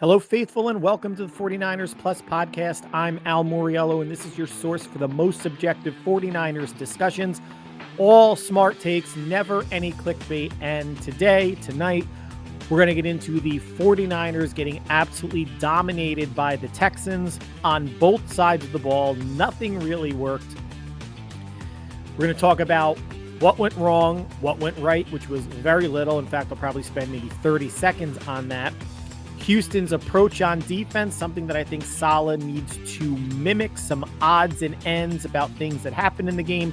Hello, faithful, and welcome to the 49ers Plus podcast. I'm Al Moriello, and this is your source for the most subjective 49ers discussions. All smart takes, never any clickbait. And tonight, we're going to get into the 49ers getting absolutely dominated by the Texans on both sides of the ball. Nothing really worked. We're going to talk about what went wrong, what went right, which was very little. In fact, I'll probably spend maybe 30 seconds on that. Houston's approach on defense, something that I think Saleh needs to mimic, some odds and ends about things that happened in the game.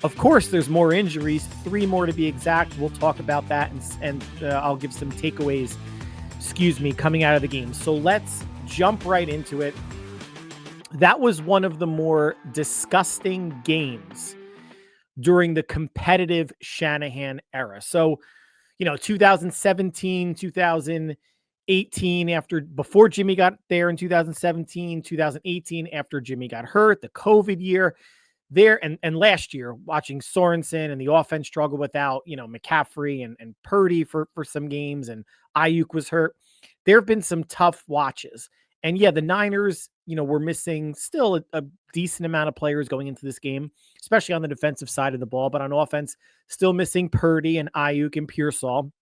Of course, there's more injuries, 3 more to be exact. We'll talk about that, and I'll give some takeaways, coming out of the game. So let's jump right into it. That was one of the more disgusting games during the competitive Shanahan era. So, 2017, 2018, before Jimmy got there in 2017, 2018, after Jimmy got hurt, the COVID year there, and last year, watching Sorensen and the offense struggle without, McCaffrey and Purdy for some games, and Ayuk was hurt. There have been some tough watches. And yeah, the Niners, were missing still a decent amount of players going into this game, especially on the defensive side of the ball, but on offense, still missing Purdy and Ayuk and Pearsall.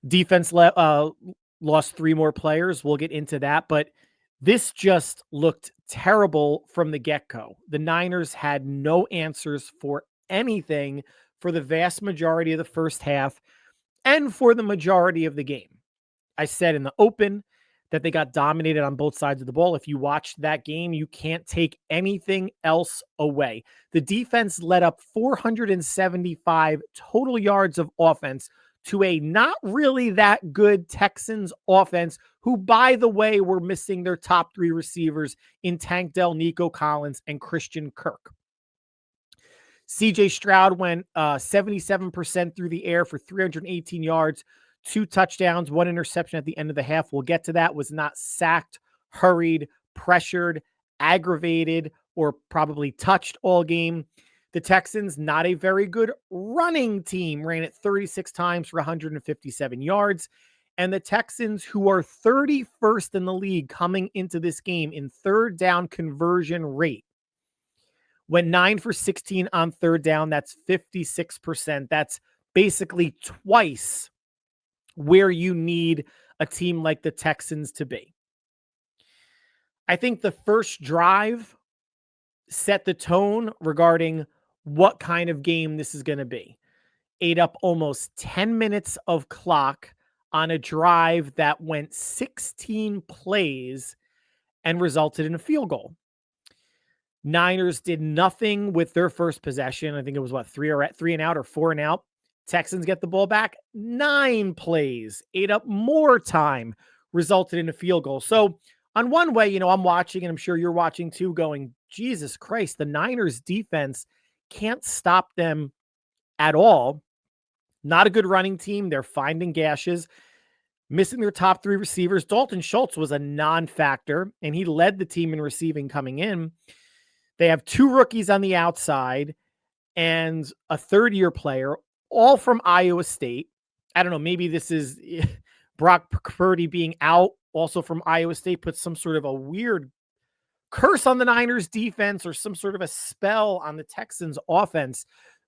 Defense lost 3 more players. We'll get into that, but this just looked terrible from the get-go. The Niners had no answers for anything for the vast majority of the first half and for the majority of the game. I said in the open that they got dominated on both sides of the ball. If you watched that game, you can't take anything else away. The defense let up 475 total yards of offense to a not really that good Texans offense, who, by the way, were missing their top 3 receivers in Tank Dell, Nico Collins, and Christian Kirk. CJ Stroud went 77% through the air for 318 yards, 2 touchdowns, 1 interception at the end of the half. We'll get to that. Was not sacked, hurried, pressured, aggravated, or probably touched all game. The Texans, not a very good running team, ran it 36 times for 157 yards. And the Texans, who are 31st in the league coming into this game in third down conversion rate, went 9 for 16 on third down. That's 56%. That's basically twice where you need a team like the Texans to be. I think the first drive set the tone regarding what kind of game this is going to be. Ate up almost 10 minutes of clock on a drive that went 16 plays and resulted in a field goal. Niners did nothing with their first possession. I think it was 3 and out or 4 and out. Texans get the ball back, 9 plays, ate up more time, resulted in a field goal. So on one way, I'm watching, and I'm sure you're watching too, going, Jesus Christ, the Niners defense can't stop them at all. Not a good running team. They're finding gashes, missing their top 3 receivers. Dalton Schultz was a non-factor, and he led the team in receiving coming in. They have 2 rookies on the outside and a third-year player, all from Iowa State. I don't know, maybe this is Brock Purdy being out, also from Iowa State, puts some sort of a weird curse on the Niners defense or some sort of a spell on the Texans offense,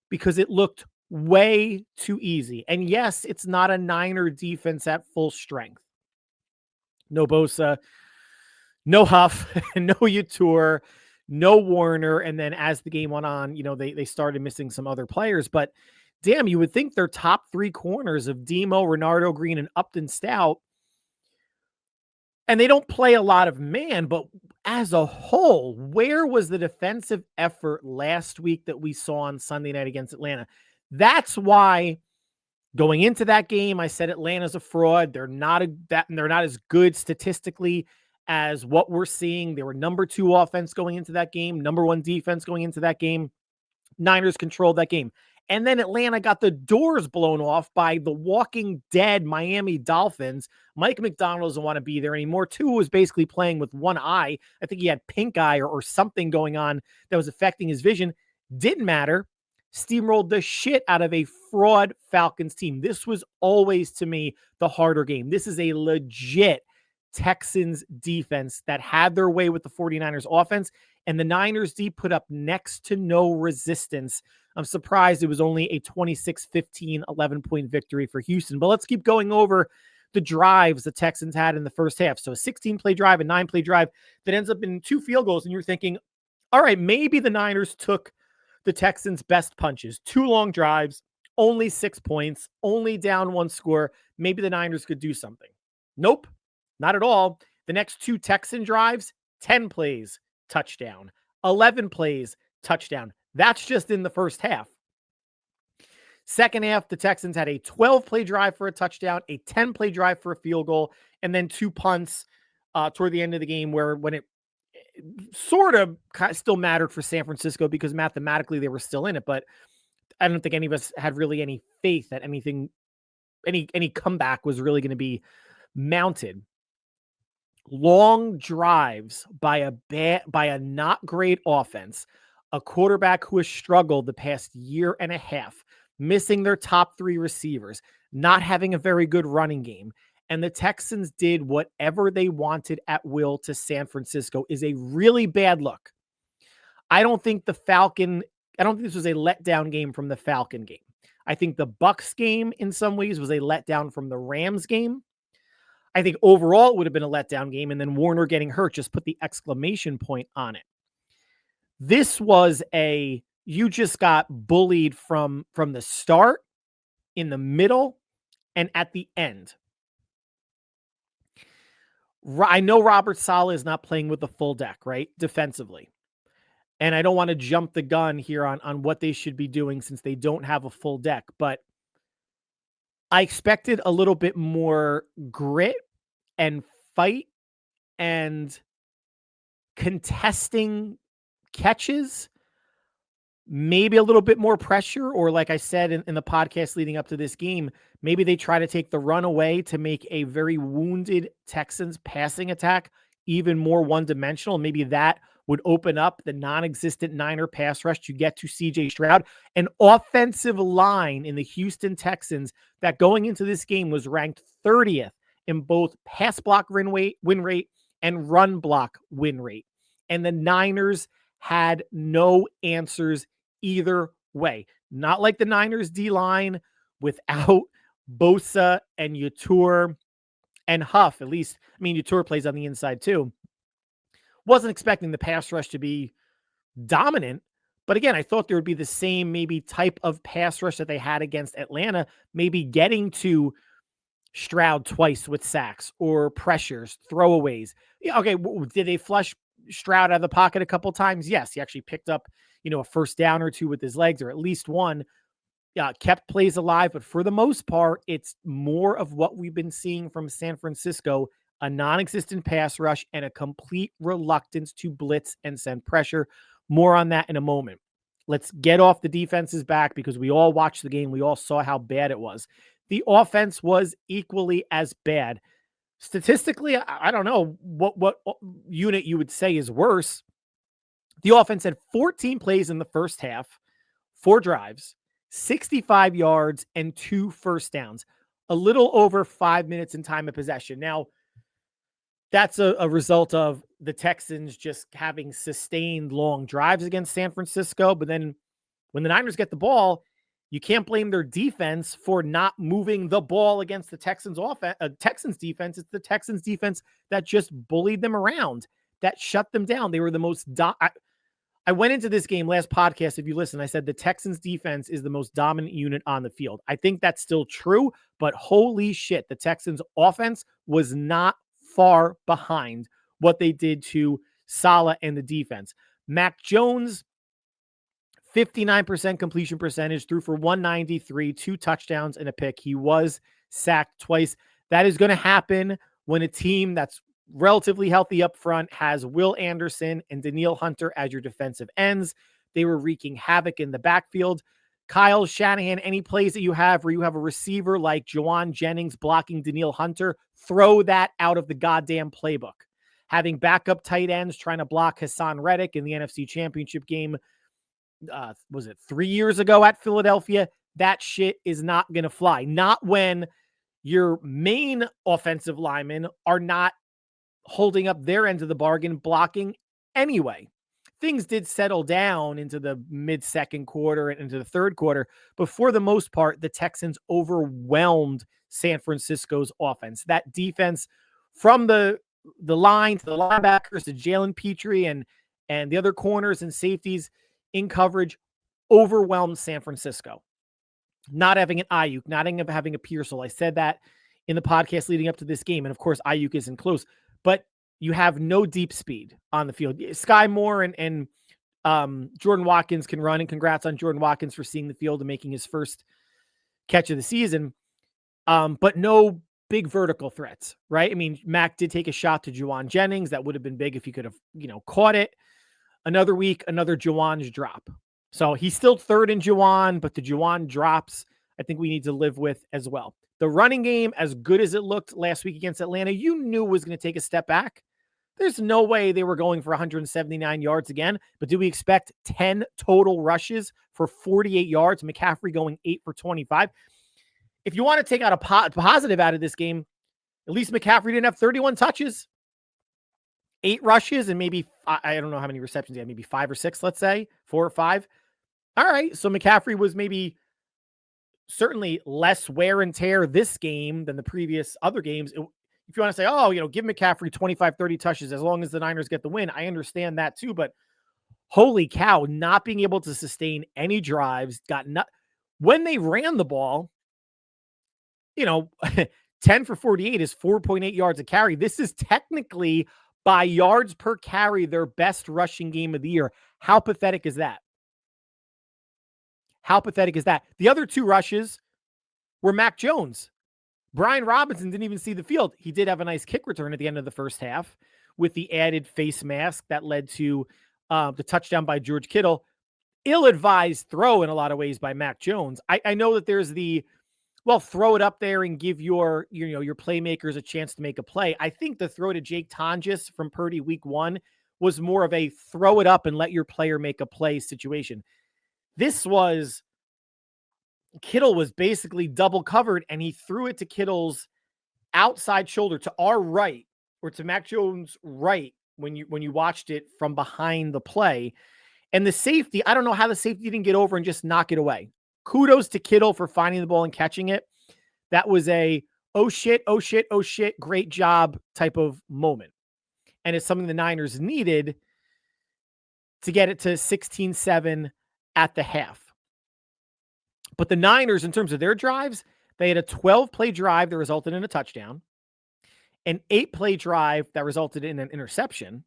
because it looked way too easy. And yes, it's not a Niner defense at full strength. No Bosa, no Huff, no Utour, no Warner. And then as the game went on, they started missing some other players, but damn, you would think their top 3 corners of Demo, Renardo Green, and Upton Stout, and they don't play a lot of man, but as a whole, where was the defensive effort last week that we saw on Sunday night against Atlanta? That's why going into that game, I said Atlanta's a fraud. They're not as good statistically as what we're seeing. They were number 2 offense going into that game, number 1 defense going into that game. Niners controlled that game. And then Atlanta got the doors blown off by the walking dead Miami Dolphins. Mike McDonald doesn't want to be there anymore. Tua was basically playing with one eye. I think he had pink eye or something going on that was affecting his vision. Didn't matter. steamrolled the shit out of a fraud Falcons team. This was always, to me, the harder game. This is a legit Texans defense that had their way with the 49ers offense, and the Niners D put up next to no resistance. I'm surprised it was only a 26-15, 11-point victory for Houston. But let's keep going over the drives the Texans had in the first half. So a 16-play drive, a 9-play drive that ends up in 2 field goals, and you're thinking, all right, maybe the Niners took the Texans' best punches. 2 long drives, only 6 points, only down 1 score. Maybe the Niners could do something. Nope, not at all. The next 2 Texan drives, 10 plays, touchdown. 11 plays, touchdown. That's just in the first half. Second half, the Texans had a 12-play drive for a touchdown, a 10-play drive for a field goal, and then 2 punts toward the end of the game when it sort of still mattered for San Francisco because mathematically they were still in it. But I don't think any of us had really any faith that any comeback was really going to be mounted. Long drives by a not great offense, a quarterback who has struggled the past year and a half, missing their top 3 receivers, not having a very good running game. And the Texans did whatever they wanted at will to San Francisco is a really bad look. I don't think this was a letdown game from the Falcon game. I think the Bucs game in some ways was a letdown from the Rams game. I think overall it would have been a letdown game, and then Warner getting hurt just put the exclamation point on it. This was you just got bullied from the start, in the middle, and at the end. I know Robert Saleh is not playing with the full deck, right? Defensively. And I don't want to jump the gun here on what they should be doing since they don't have a full deck, but I expected a little bit more grit and fight and contesting catches, maybe a little bit more pressure, or like I said in the podcast leading up to this game, maybe they try to take the run away to make a very wounded Texans passing attack even more one-dimensional. Maybe that would open up the non-existent Niner pass rush to get to C.J. Stroud, an offensive line in the Houston Texans that going into this game was ranked 30th in both pass block win rate and run block win rate. And the Niners had no answers either way. Not like the Niners D-line without Bosa and Yatur and Huff. At least, Yatur plays on the inside too. Wasn't expecting the pass rush to be dominant, but again, I thought there would be the same maybe type of pass rush that they had against Atlanta, maybe getting to Stroud twice with sacks or pressures, throwaways. Yeah, okay, did they flush Stroud out of the pocket a couple times? Yes, he actually picked up, a first down or 2 with his legs, or at least one. Kept plays alive, but for the most part, it's more of what we've been seeing from San Francisco, a non-existent pass rush and a complete reluctance to blitz and send pressure. More on that in a moment. Let's get off the defense's back because we all watched the game. We all saw how bad it was. The offense was equally as bad. Statistically, I don't know what unit you would say is worse. The offense had 14 plays in the first half, 4 drives, 65 yards, and 2 first downs. A little over 5 minutes in time of possession. Now, that's a result of the Texans just having sustained long drives against San Francisco. But then when the Niners get the ball, you can't blame their defense for not moving the ball against the Texans defense. It's the Texans defense that just bullied them around, that shut them down. They were the most I went into this game last podcast. If you listen, I said the Texans defense is the most dominant unit on the field. I think that's still true, but holy shit, the Texans offense was not far behind what they did to Saleh and the defense. Mac Jones, 59% completion percentage, threw for 193, 2 touchdowns and a pick. He was sacked twice. That is going to happen when a team that's relatively healthy up front has Will Anderson and Danielle Hunter as your defensive ends. They were wreaking havoc in the backfield. Kyle Shanahan, any plays that you have where you have a receiver like Juwan Jennings blocking Danielle Hunter, throw that out of the goddamn playbook. Having backup tight ends trying to block Hassan Reddick in the NFC Championship game, was it 3 years ago at Philadelphia? That shit is not going to fly. Not when your main offensive linemen are not holding up their end of the bargain, blocking anyway. Things did settle down into the mid-second quarter and into the third quarter, but for the most part, the Texans overwhelmed San Francisco's offense. That defense, from the line to the linebackers to Jalen Petrie and the other corners and safeties in coverage, overwhelmed San Francisco. Not having an Ayuk, not having a Pearsall. I said that in the podcast leading up to this game, and of course, Ayuk isn't close, but you have no deep speed on the field. Sky Moore and Jordan Watkins can run, and congrats on Jordan Watkins for seeing the field and making his first catch of the season. But no big vertical threats, right? I mean, Mac did take a shot to Juwan Jennings. That would have been big if he could have, caught it. Another week, another Juwan's drop. So he's still third in Juwan, but the Juwan drops, I think we need to live with as well. The running game, as good as it looked last week against Atlanta, you knew was going to take a step back. There's no way they were going for 179 yards again, but do we expect 10 total rushes for 48 yards? McCaffrey going 8 for 25. If you want to take out a positive out of this game, at least McCaffrey didn't have 31 touches, 8 rushes, and maybe, I don't know how many receptions he had, maybe 5 or 6, let's say, 4 or 5. All right, so McCaffrey was maybe certainly less wear and tear this game than the previous other games. If you want to say, give McCaffrey 25, 30 touches as long as the Niners get the win, I understand that too, but holy cow, not being able to sustain any drives, when they ran the ball, 10 for 48 is 4.8 yards a carry. This is technically, by yards per carry, their best rushing game of the year. How pathetic is that? How pathetic is that? The other 2 rushes were Mac Jones. Brian Robinson didn't even see the field. He did have a nice kick return at the end of the first half with the added face mask that led to the touchdown by George Kittle. Ill-advised throw in a lot of ways by Mac Jones. I know that there's throw it up there and give your playmakers a chance to make a play. I think the throw to Jake Tonjes from Purdy week 1 was more of a throw it up and let your player make a play situation. This was, Kittle was basically double covered, and he threw it to Kittle's outside shoulder to our right, or to Mac Jones' right when you watched it from behind the play. And the safety, I don't know how the safety didn't get over and just knock it away. Kudos to Kittle for finding the ball and catching it. That was a, oh shit, great job type of moment. And it's something the Niners needed to get it to 16-7 at the half. But the Niners, in terms of their drives, they had a 12-play drive that resulted in a touchdown, an 8-play drive that resulted in an interception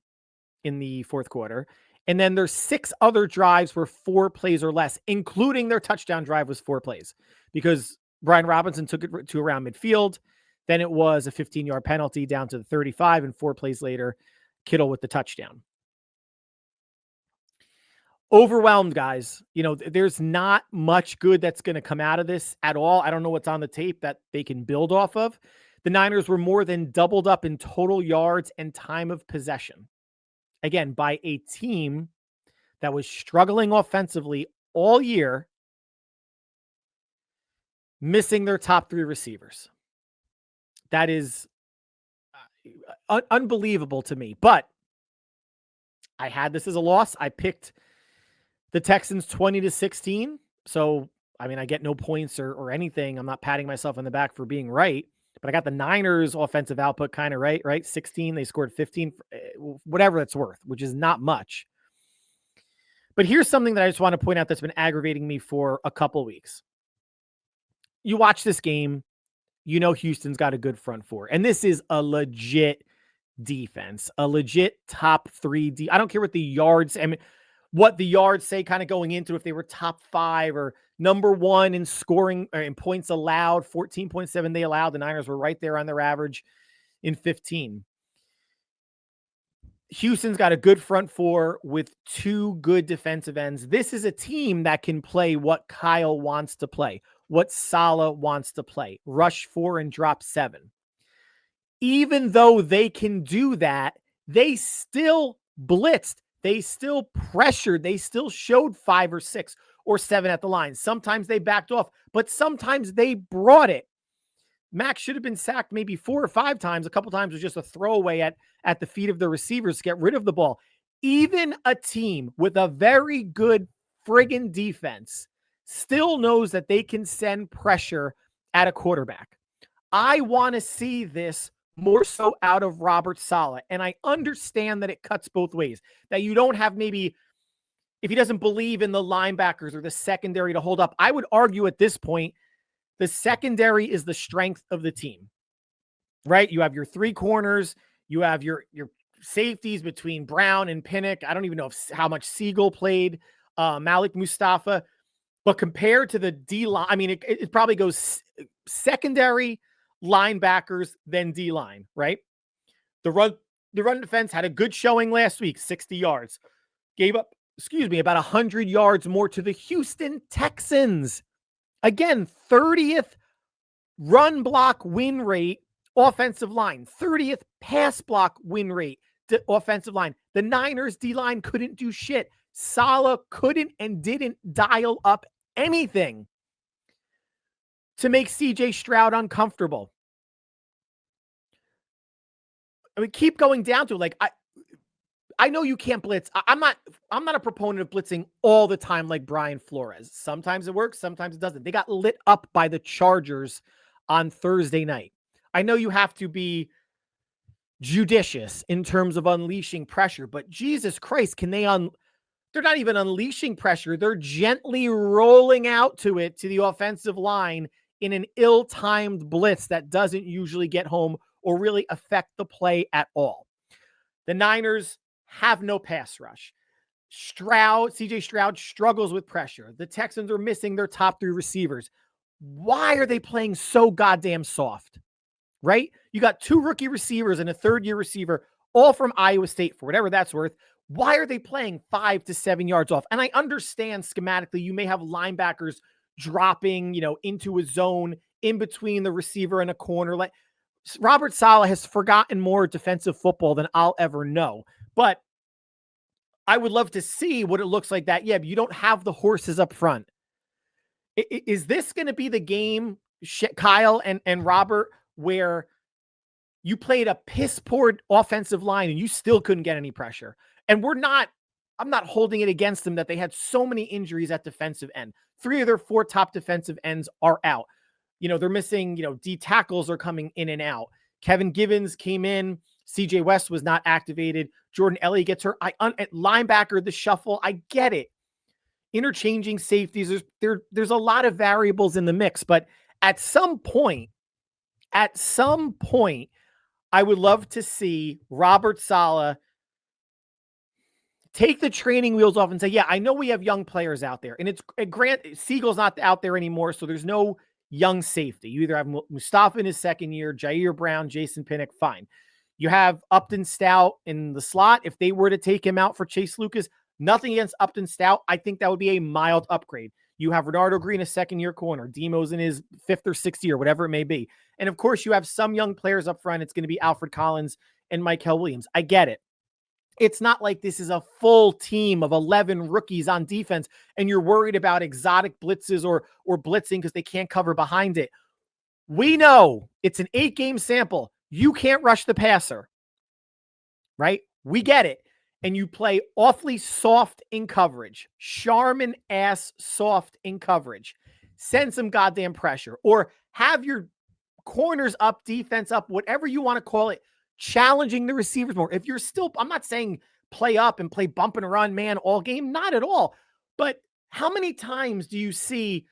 in the fourth quarter, and then there's 6 other drives were 4 plays or less, including their touchdown drive was 4 plays, because Brian Robinson took it to around midfield. Then it was a 15-yard penalty down to the 35, and 4 plays later, Kittle with the touchdown. Overwhelmed, guys. There's not much good that's going to come out of this at all. I don't know what's on the tape that they can build off of. The Niners were more than doubled up in total yards and time of possession. Again, by a team that was struggling offensively all year, missing their top 3 receivers. That is unbelievable to me. But I had this as a loss. I picked the Texans 20-16. So, I get no points or anything. I'm not patting myself on the back for being right. But I got the Niners offensive output kind of right? 16. They scored 15, whatever that's worth, which is not much. But here's something that I just want to point out that's been aggravating me for a couple weeks. You watch this game, Houston's got a good front 4. And this is a legit defense, a legit top 3. I don't care what the yards, what the yards say kind of going into if they were top 5 or number 1 in scoring or in points allowed, 14.7 they allowed. The Niners were right there on their average in 15. Houston's got a good front 4 with 2 good defensive ends. This is a team that can play what Kyle wants to play, what Saleh wants to play, rush 4 and drop 7. Even though they can do that, they still blitzed They still pressured. They still showed 5 or 6 or 7 at the line. Sometimes they backed off, but sometimes they brought it. Max should have been sacked maybe 4 or 5 times. A couple times was just a throwaway at the feet of the receivers to get rid of the ball. Even a team with a very good friggin' defense still knows that they can send pressure at a quarterback. I want to see this more so out of Robert Saleh. And I understand that it cuts both ways, that you don't have maybe, if he doesn't believe in the linebackers or the secondary to hold up. I would argue at this point, the secondary is the strength of the team, right? You have your 3 corners, you have your safeties between Brown and Pinnock. I don't even know how much Siegel played, Malik Mustafa, but compared to the D line, I mean, it probably goes secondary, linebackers, then D line, right? The run defense had a good showing last week, 60 yards. Gave up, about 100 yards more to the Houston Texans. Again, 30th run block win rate, offensive line, 30th pass block win rate, offensive line. The Niners D line couldn't do shit. Saleh couldn't and didn't dial up anything to make CJ Stroud uncomfortable. I mean, keep going down to like, I know you can't blitz. I'm not a proponent of blitzing all the time like Brian Flores. Sometimes it works, sometimes it doesn't. They got lit up by the Chargers on Thursday night. I know you have to be judicious in terms of unleashing pressure, but Jesus Christ, can they they're not even unleashing pressure. They're gently rolling out to the offensive line in an ill-timed blitz that doesn't usually get home or really affect the play at all. The Niners have no pass rush. CJ Stroud struggles with pressure. The Texans are missing their top 3 receivers. Why are they playing so goddamn soft? Right? You got 2 rookie receivers and a 3rd-year receiver, all from Iowa State, for whatever that's worth. Why are they playing 5 to 7 yards off? And I understand schematically you may have linebackers dropping, into a zone in between the receiver and a corner. Like Robert Saleh has forgotten more defensive football than I'll ever know. But I would love to see what it looks like that. Yeah, but you don't have the horses up front. Is this going to be the game, Kyle and Robert, where you played a piss poor offensive line and you still couldn't get any pressure? And I'm not holding it against them that they had so many injuries at defensive end. 3 of their 4 top defensive ends are out. They're missing, D tackles are coming in and out. Kevin Givens came in. CJ West was not activated. Jordan Elliott gets hurt. Linebacker, the shuffle. I get it. Interchanging safeties. There's a lot of variables in the mix, but at some point, I would love to see Robert Saleh take the training wheels off and say, yeah, I know we have young players out there. And Siegel's not out there anymore, so there's no young safety. You either have Mustafa in his 2nd year, Jair Brown, Jason Pinnock, fine. You have Upton Stout in the slot. If they were to take him out for Chase Lucas, nothing against Upton Stout. I think that would be a mild upgrade. You have Renardo Green, a 2nd-year corner. Demo's in his 5th or 6th year, whatever it may be. And of course, you have some young players up front. It's going to be Alfred Collins and Michael Williams. I get it. It's not like this is a full team of 11 rookies on defense and you're worried about exotic blitzes or blitzing because they can't cover behind it. We know it's an 8-game sample. You can't rush the passer, right? We get it. And you play awfully soft in coverage. Charmin ass soft in coverage. Send some goddamn pressure. Or have your corners up, defense up, whatever you want to call it, challenging the receivers more. If you're still, I'm not saying play up and play bump and run man all game. Not at all. But how many times do you see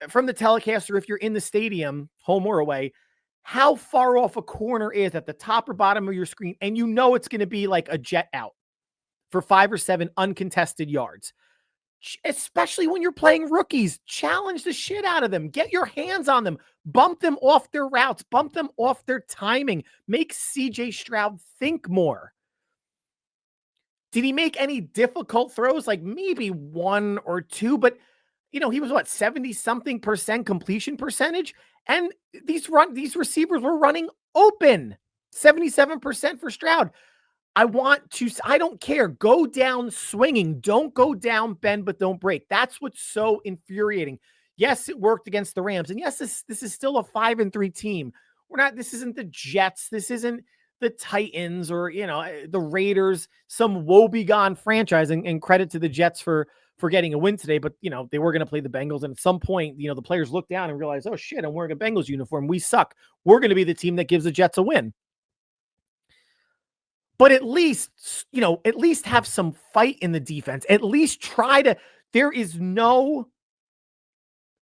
from the telecaster, if you're in the stadium, home or away, how far off a corner is at the top or bottom of your screen? And it's going to be like a jet out for 5 or 7 uncontested yards, especially when you're playing rookies. Challenge the shit out of them. Get your hands on them. Bump them off their routes. Bump them off their timing. Make CJ Stroud think more. Did he make any difficult throws? Like maybe 1 or 2, but he was 70-something% completion percentage. And these receivers were running open. 77% for Stroud. I don't care. Go down swinging. Don't go down, bend, but don't break. That's what's so infuriating. Yes, it worked against the Rams. And yes, this is still a 5-3 team. This isn't the Jets. This isn't the Titans or, the Raiders, some woebegone franchise. And credit to the Jets for getting a win today. But, they were going to play the Bengals. And at some point, the players looked down and realized, oh, shit, I'm wearing a Bengals uniform. We suck. We're going to be the team that gives the Jets a win. But at least have some fight in the defense. At least there is no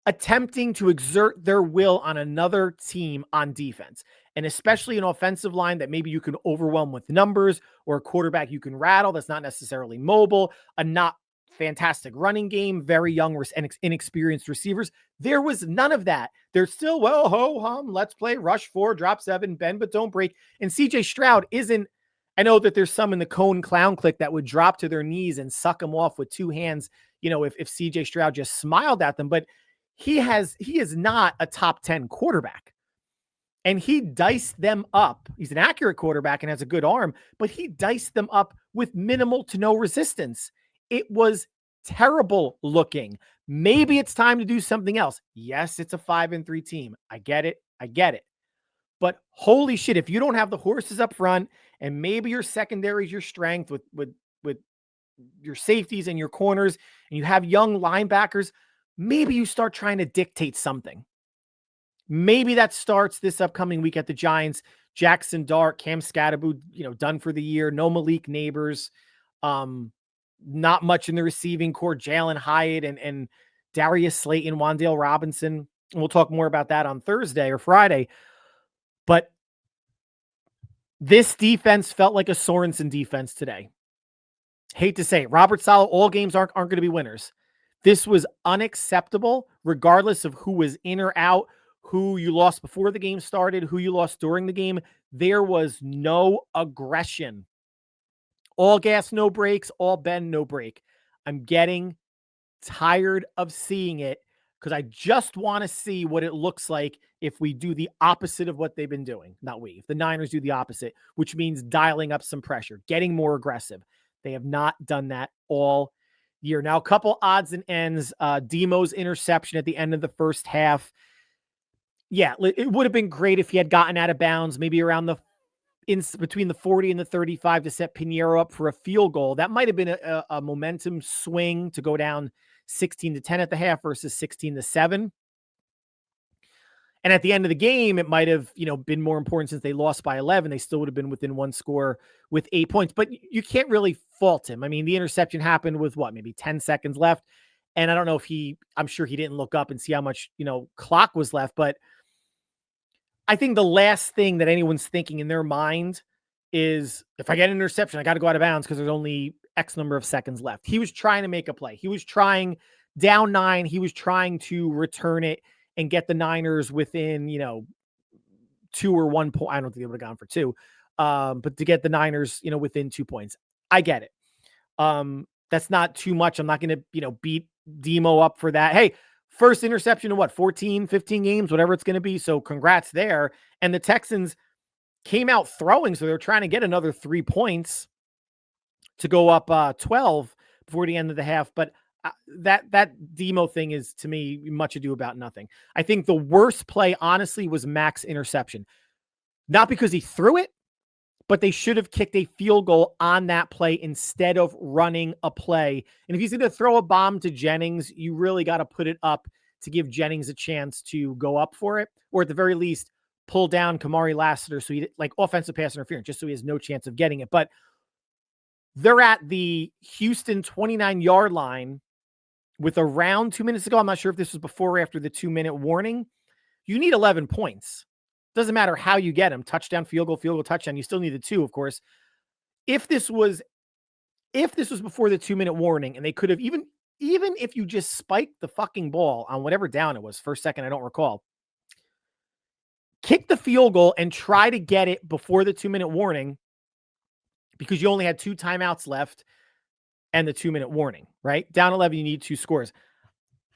attempting to exert their will on another team on defense. And especially an offensive line that maybe you can overwhelm with numbers, or a quarterback you can rattle that's not necessarily mobile, a not fantastic running game, very young and inexperienced receivers. There was none of that. They're still, well, ho-hum, let's play rush 4, drop 7, bend but don't break. And CJ Stroud isn't, I know that there's some in the Cone Clown clique that would drop to their knees and suck them off with 2 hands, if CJ Stroud just smiled at them, but he is not a top 10 quarterback. And he diced them up. He's an accurate quarterback and has a good arm, but he diced them up with minimal to no resistance. It was terrible looking. Maybe it's time to do something else. Yes, it's a 5-3 team. I get it. But holy shit, if you don't have the horses up front, and maybe your secondary is your strength with your safeties and your corners, and you have young linebackers, maybe you start trying to dictate something. Maybe that starts this upcoming week at the Giants. Jackson Dart, Cam Scatterbo, done for the year. No Malik Neighbors. Not much in the receiving core. Jalen Hyatt and Darius Slayton, Wan'Dale Robinson. And we'll talk more about that on Thursday or Friday. But this defense felt like a Sorensen defense today. Hate to say it. Robert Saleh, all games aren't going to be winners. This was unacceptable, regardless of who was in or out, who you lost before the game started, who you lost during the game. There was no aggression. All gas, no brakes, all bend, no brake. I'm getting tired of seeing it because I just want to see what it looks like if we do the opposite of what they've been doing. Not we. If the Niners do the opposite, which means dialing up some pressure, getting more aggressive. They have not done that all year. Now, a couple odds and ends. Demo's interception at the end of the first half. Yeah, it would have been great if he had gotten out of bounds, maybe around between the 40 and the 35 to set Pinheiro up for a field goal. That might have been a momentum swing to go down 16-10 at the half versus 16-7. And at the end of the game, it might have, been more important since they lost by 11. They still would have been within one score with 8 points, but you can't really fault him. I mean, the interception happened with maybe 10 seconds left. And I don't know if I'm sure he didn't look up and see how much, clock was left, but I think the last thing that anyone's thinking in their mind is, if I get an interception, I got to go out of bounds because there's only X number of seconds left. He was trying to make a play. He was trying down 9. He was trying to return it and get the Niners within, 2 or 1 point. I don't think they would have gone for 2. But to get the Niners, within 2 points. I get it. That's not too much. I'm not going to, beat Demo up for that. Hey, first interception in 14, 15 games, whatever it's going to be. So congrats there. And the Texans came out throwing. So they're trying to get another 3 points to go up 12 before the end of the half. But that Demo thing is, to me, much ado about nothing. I think the worst play, honestly, was Mac's interception. Not because he threw it, but they should have kicked a field goal on that play instead of running a play. And if he's going to throw a bomb to Jennings, you really got to put it up to give Jennings a chance to go up for it, or at the very least, pull down Kamari Lassiter so he, like, offensive pass interference, just so he has no chance of getting it. But they're at the Houston 29-yard line with around 2 minutes to go. I'm not sure if this was before or after the 2-minute warning. You need 11 points. Doesn't matter how you get them. Touchdown, field goal, touchdown. You still need the 2, of course. If this was before the 2-minute warning, and they could have, even if you just spiked the fucking ball on whatever down it was, first, second, I don't recall, kick the field goal and try to get it before the 2-minute warning, because you only had 2 timeouts left and the 2-minute warning, right? Down 11, you need 2 scores.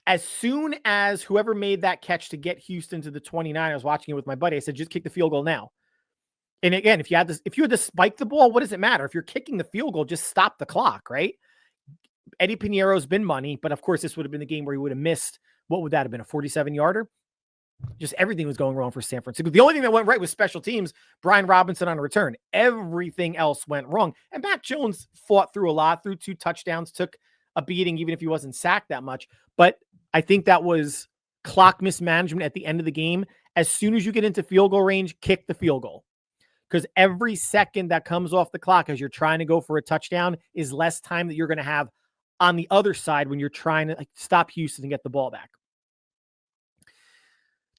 As soon as whoever made that catch to get Houston to the 29, I was watching it with my buddy. I said, just kick the field goal now. And again, if you had to spike the ball, what does it matter? If you're kicking the field goal, just stop the clock, right? Eddie Piñeiro's been money, but of course, this would have been the game where he would have missed. What would that have been? A 47-yarder? Just everything was going wrong for San Francisco. The only thing that went right was special teams. Brian Robinson on a return. Everything else went wrong. And Mac Jones fought through a lot, threw 2 touchdowns, took a beating, even if he wasn't sacked that much. But I think that was clock mismanagement at the end of the game. As soon as you get into field goal range, kick the field goal. Because every second that comes off the clock as you're trying to go for a touchdown is less time that you're going to have on the other side when you're trying to stop Houston and get the ball back.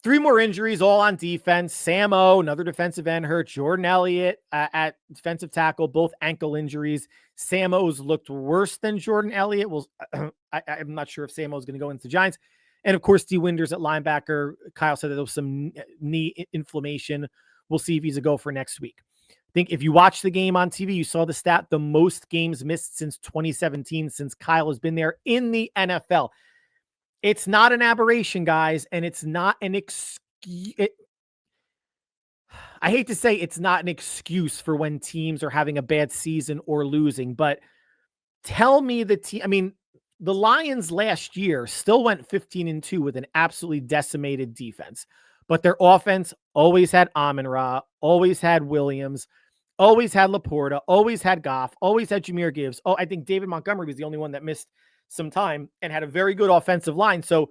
3 more injuries, all on defense. Sam O, another defensive end, hurt. Jordan Elliott at defensive tackle, both ankle injuries. Sam O's looked worse than Jordan Elliott. Well, I'm not sure if Sam O's going to go into the Giants. And of course, D. Winders at linebacker. Kyle said that there was some knee inflammation. We'll see if he's a go for next week. I think if you watch the game on TV, you saw the stat, the most games missed since 2017, since Kyle has been there in the NFL. It's not an aberration, guys, and it's not an excuse. I hate to say it's not an excuse for when teams are having a bad season or losing, but tell me the team. I mean, the Lions last year still went 15-2 with an absolutely decimated defense, but their offense always had Amon-Ra, always had Williams, always had Laporta, always had Goff, always had Jahmyr Gibbs. Oh, I think David Montgomery was the only one that missed some time and had a very good offensive line. So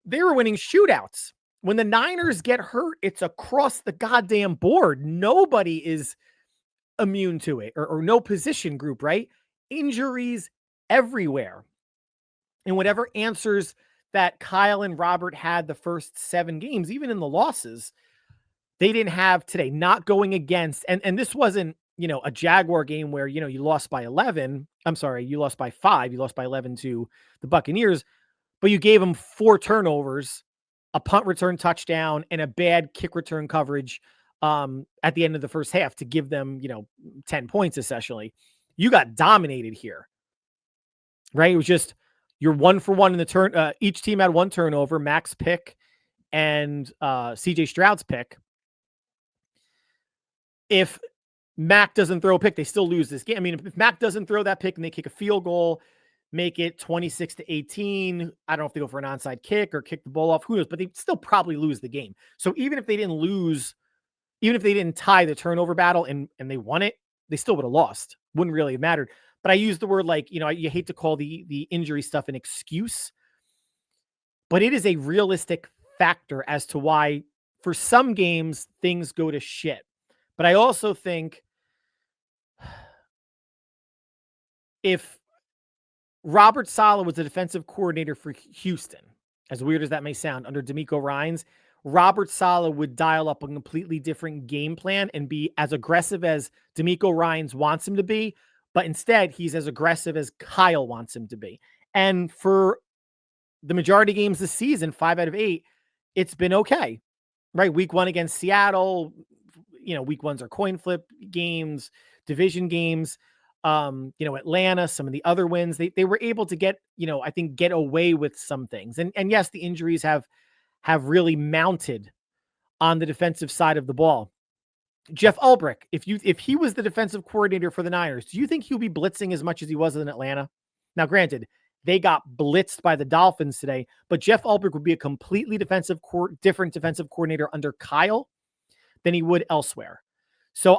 they were winning shootouts. When the Niners get hurt, it's across the goddamn board. Nobody is immune to it, or no position group, right? Injuries everywhere. And whatever answers that Kyle and Robert had the first 7 games, even in the losses, they didn't have today. Not going against, and this wasn't, a Jaguar game where, you lost by 11. I'm sorry, you lost by 5. You lost by 11 to the Buccaneers, but you gave them 4 turnovers, a punt return touchdown, and a bad kick return coverage at the end of the first half to give them, 10 points essentially. You got dominated here, right? It was just, you're 1 for 1 in the turn. Each team had 1 turnover, Mac's pick and CJ Stroud's pick. If Mac doesn't throw a pick, they still lose this game. I mean, if Mac doesn't throw that pick and they kick a field goal, make it 26-18. I don't know if they go for an onside kick or kick the ball off. Who knows? But they still probably lose the game. So even if they didn't lose, even if they didn't tie the turnover battle and they won it, they still would have lost. Wouldn't really have mattered. But I use the word you hate to call the injury stuff an excuse, but it is a realistic factor as to why for some games things go to shit. But I also think if Robert Saleh was the defensive coordinator for Houston, as weird as that may sound, under DeMeco Ryans, Robert Saleh would dial up a completely different game plan and be as aggressive as DeMeco Ryans wants him to be, but instead he's as aggressive as Kyle wants him to be. And for the majority of games this season, 5 out of 8, it's been okay, right? Week 1 against Seattle, week 1s are coin flip games, division games. Atlanta, some of the other wins, they were able to get, I think get away with some things. And yes, the injuries have really mounted on the defensive side of the ball. Jeff Ulbrich, if he was the defensive coordinator for the Niners, do you think he'll be blitzing as much as he was in Atlanta? Now, granted, they got blitzed by the Dolphins today, but Jeff Ulbrich would be a completely different defensive coordinator under Kyle than he would elsewhere. So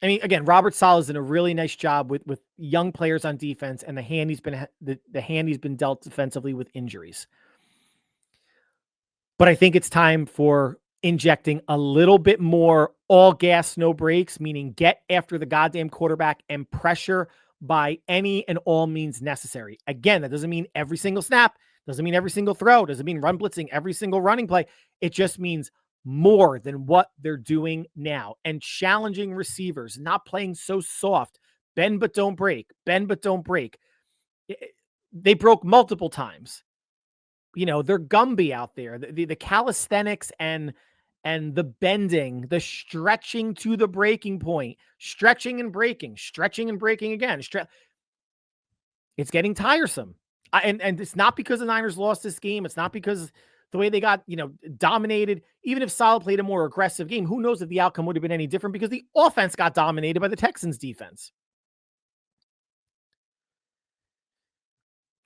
again, Robert Saleh's done a really nice job with young players on defense, and the hand he's been dealt defensively with injuries. But I think it's time for injecting a little bit more all gas, no brakes, meaning get after the goddamn quarterback and pressure by any and all means necessary. Again, that doesn't mean every single snap, doesn't mean every single throw, doesn't mean run blitzing every single running play. It just means more than what they're doing now, and challenging receivers, not playing so soft. Bend but don't break. Bend but don't break. They broke multiple times. They're Gumby out there. The calisthenics and the bending, the stretching to the breaking point, stretching and breaking again. It's getting tiresome. And it's not because the Niners lost this game. It's not because the way they got, dominated, even if Saleh played a more aggressive game, who knows if the outcome would have been any different because the offense got dominated by the Texans defense.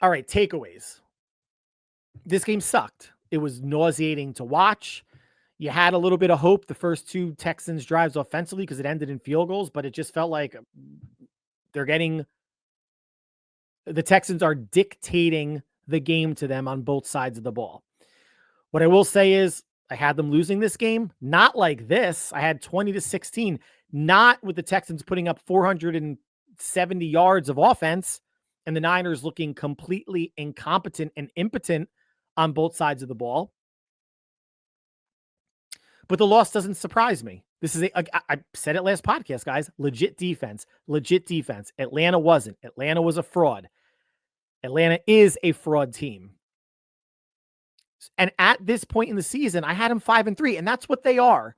All right, takeaways. This game sucked. It was nauseating to watch. You had a little bit of hope the first two Texans drives offensively because it ended in field goals, but it just felt like the Texans are dictating the game to them on both sides of the ball. What I will say is I had them losing this game, not like this. I had 20-16, not with the Texans putting up 470 yards of offense and the Niners looking completely incompetent and impotent on both sides of the ball. But the loss doesn't surprise me. This is I said it last podcast, guys. Legit defense. Atlanta wasn't. Atlanta was a fraud. Atlanta is a fraud team. And at this point in the season, I had them 5-3, and that's what they are.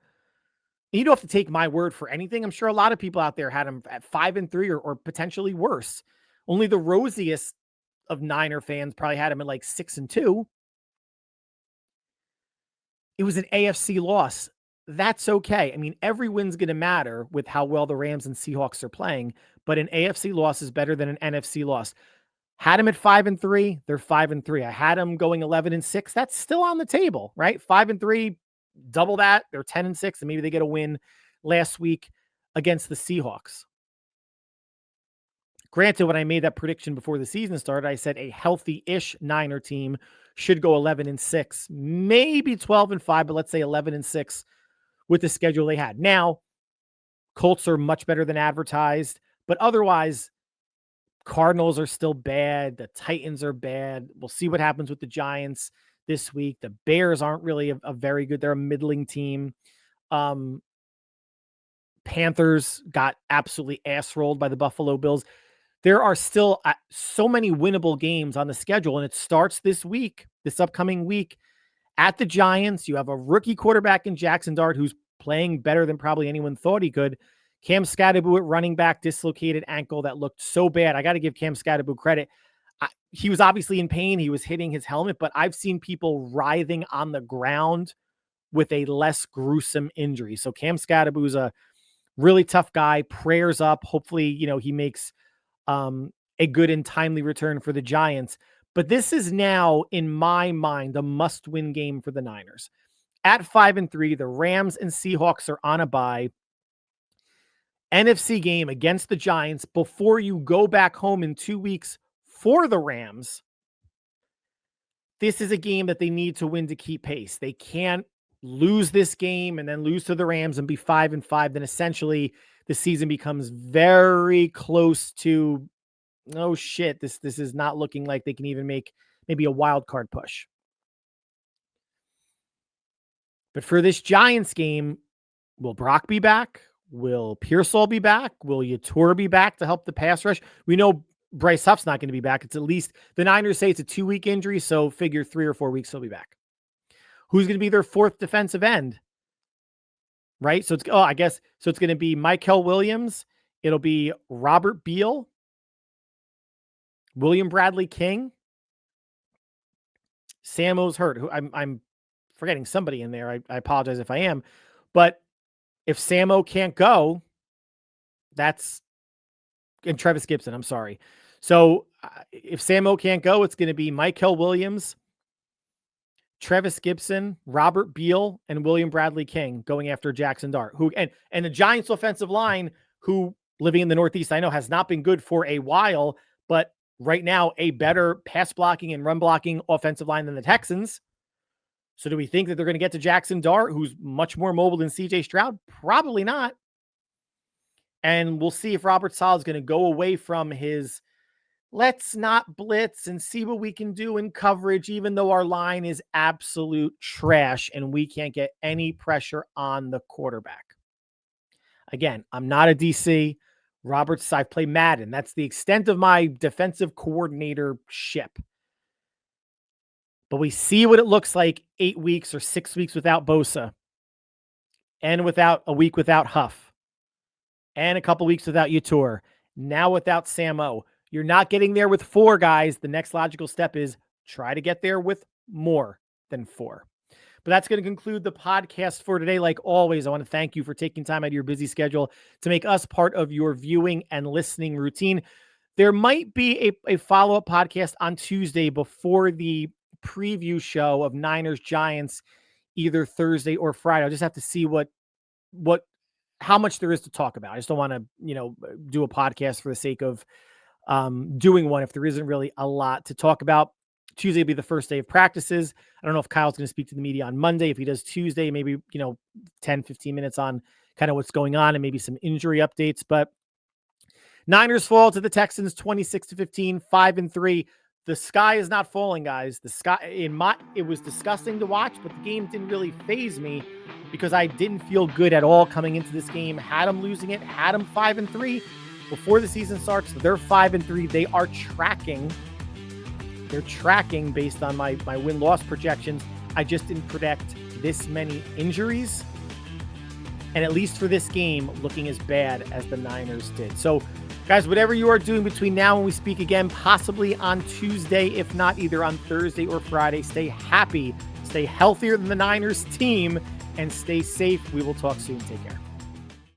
You don't have to take my word for anything. I'm sure a lot of people out there had them at 5-3 or potentially worse. Only the rosiest of Niner fans probably had them at like 6-2. It was an AFC loss. That's okay. I mean, every win's going to matter with how well the Rams and Seahawks are playing, but an AFC loss is better than an NFC loss. Had them at 5-3, they're 5-3. I had them going 11-6. That's still on the table, right? 5-3, double that. They're 10-6, and maybe they get a win last week against the Seahawks. Granted, when I made that prediction before the season started, I said a healthy-ish Niner team should go 11-6, maybe 12-5, but let's say 11-6 with the schedule they had. Now, Colts are much better than advertised, but otherwise, Cardinals are still bad. The Titans are bad. We'll see what happens with the Giants this week. The Bears aren't really a very good. They're a middling team. Panthers got absolutely ass rolled by the Buffalo Bills. There are still so many winnable games on the schedule, and it starts this week, this upcoming week, at the Giants. You have a rookie quarterback in Jackson Dart who's playing better than probably anyone thought he could. Cam Skattebo at running back, dislocated ankle that looked so bad. I got to give Cam Skattebo credit. He was obviously in pain. He was hitting his helmet, but I've seen people writhing on the ground with a less gruesome injury. So Cam Skattebo is a really tough guy. Prayers up. Hopefully, he makes a good and timely return for the Giants. But this is now, in my mind, a must-win game for the Niners. At 5-3, the Rams and Seahawks are on a bye. NFC game against the Giants before you go back home in 2 weeks for the Rams. This is a game that they need to win to keep pace. They can't lose this game and then lose to the Rams and be 5-5. Then essentially the season becomes very close to, oh shit, this is not looking like they can even make maybe a wild card push. But for this Giants game, will Brock be back? Will Pearsall be back? Will Yator be back to help the pass rush? We know Bryce Huff's not going to be back. It's at least, the Niners say it's a 2-week injury, so figure 3 or 4 weeks he'll be back. Who's going to be their fourth defensive end? Right? So it's going to be Mykel Williams. It'll be Robert Beal, William Bradley King, Samo's hurt. Who I'm forgetting somebody in there. I apologize if I am. But if Samo can't go, and Travis Gibson, I'm sorry. So if Samo can't go, it's going to be Mykel Williams, Travis Gibson, Robert Beal, and William Bradley King going after Jackson Dart, who and the Giants offensive line, who living in the Northeast, I know has not been good for a while, but right now a better pass blocking and run blocking offensive line than the Texans. So do we think that they're going to get to Jackson Dart, who's much more mobile than CJ Stroud? Probably not. And we'll see if Robert Saleh is going to go away from his let's not blitz and see what we can do in coverage, even though our line is absolute trash and we can't get any pressure on the quarterback. Again, I'm not a DC. I play Madden. That's the extent of my defensive coordinator ship. But we see what it looks like 8 weeks or 6 weeks without Bosa, and without a week without Huff, and a couple weeks without Yator, now without Samo. You're not getting there with 4 guys. The next logical step is try to get there with more than 4. But that's going to conclude the podcast for today. Like always, I want to thank you for taking time out of your busy schedule to make us part of your viewing and listening routine. There might be a follow-up podcast on Tuesday before the preview show of Niners Giants, either Thursday or Friday. I'll just have to see how much there is to talk about. I just don't want to, do a podcast for the sake of doing one if there isn't really a lot to talk about. Tuesday will be the first day of practices. I don't know if Kyle's going to speak to the media on Monday. If he does Tuesday, maybe, 10, 15 minutes on kind of what's going on and maybe some injury updates. But Niners fall to the Texans 26-15, 5-3. The sky is not falling, guys. The sky it was disgusting to watch, but the game didn't really faze me because I didn't feel good at all coming into this game. Had them losing it, had them 5-3 before the season starts. They're 5-3. They are tracking. They're tracking based on my win-loss projections. I just didn't predict this many injuries. And at least for this game, looking as bad as the Niners did. So, guys, whatever you are doing between now and we speak again, possibly on Tuesday, if not either on Thursday or Friday, stay happy, stay healthier than the Niners team, and stay safe. We will talk soon. Take care.